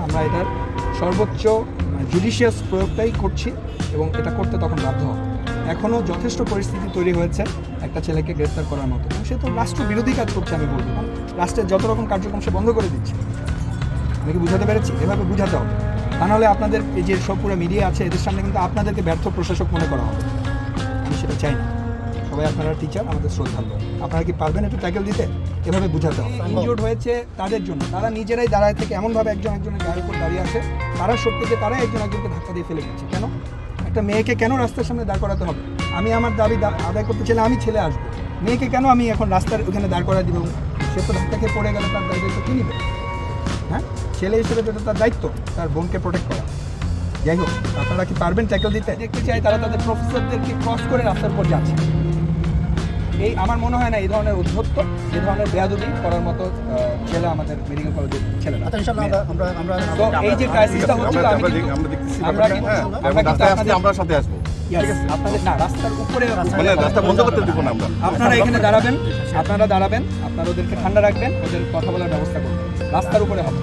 আমরা এটার সর্বোচ্চ জুডিশিয়াস প্রয়োগটাই করছি এবং এটা করতে তখন বাধ্য হবে। এখনও যথেষ্ট পরিস্থিতি তৈরি হয়েছে একটা ছেলেকে গ্রেফতার করার মতো, সে তো রাষ্ট্র বিরোধী কাজ করছে। আমি বলবো রাষ্ট্রের যত রকম কার্যক্রম সে বন্ধ করে দিচ্ছে। আমি কি বুঝাতে পেরেছি? এভাবে বুঝাতে হবে, তা নাহলে আপনাদের এই যে সব পুরো মিডিয়া আছে এদের সামনে কিন্তু আপনাদেরকে ব্যর্থ প্রশাসক মনে করা হবে। আমি সেটা চাই না। সবাই আপনারা টিচার, আমাদের শ্রদ্ধার্ঘ। আপনারা কি পারবেন একটু ট্যাকেল দিতে? এভাবে বুঝাতে হবে। ইনজুর্ড হয়েছে তাদের জন্য, তারা নিজেরাই দাঁড়ায় থেকে এমনভাবে একজনের গায়ের উপর দাঁড়িয়ে আছে, তারা সত্যি তারাই একজনকে ধাক্কা দিয়ে ফেলে দিচ্ছে। কেন একটা মেয়েকে কেন রাস্তার সামনে দাঁড় করাতে হবে? আমি আমার দাবি আদায় করতে চাইলে আমি ছেলে আসবো, মেয়েকে কেন আমি এখন রাস্তার ওখানে দাঁড় করা দিব? সে তো ধাক্কা খেয়ে পড়ে গেলে তার দায়িত্ব কি নিবে? হ্যাঁ, ছেলে হিসেবে তো তার দায়িত্ব তার বোনকে প্রোটেক্ট করা। যাই হোক, আপনারা কি পারবেন ট্যাকেল দিতে? দেখতে চাই তারা তাদের প্রফেসরদেরকে ক্রস করে রাস্তার উপর যাচ্ছে। এই আমার মনে হয় না এই ধরনের উদ্ধত্ত, এই ধরনের বেয়াদবি করার মতো ছেলে আমাদের মেডিকেল কলেজের ছেলেরা। এই যে ক্রাইসিসটা হচ্ছিল আমরা সাথে আসবো, আপনাদের না রাস্তার উপরে রাস্তা বন্ধ করতে দিব না আমরা। আপনারা এখানে দাঁড়াবেন, আপনারা ওদেরকে ঠান্ডা রাখবেন, ওদের কথা বলার ব্যবস্থা করবেন, রাস্তার উপরে হবে।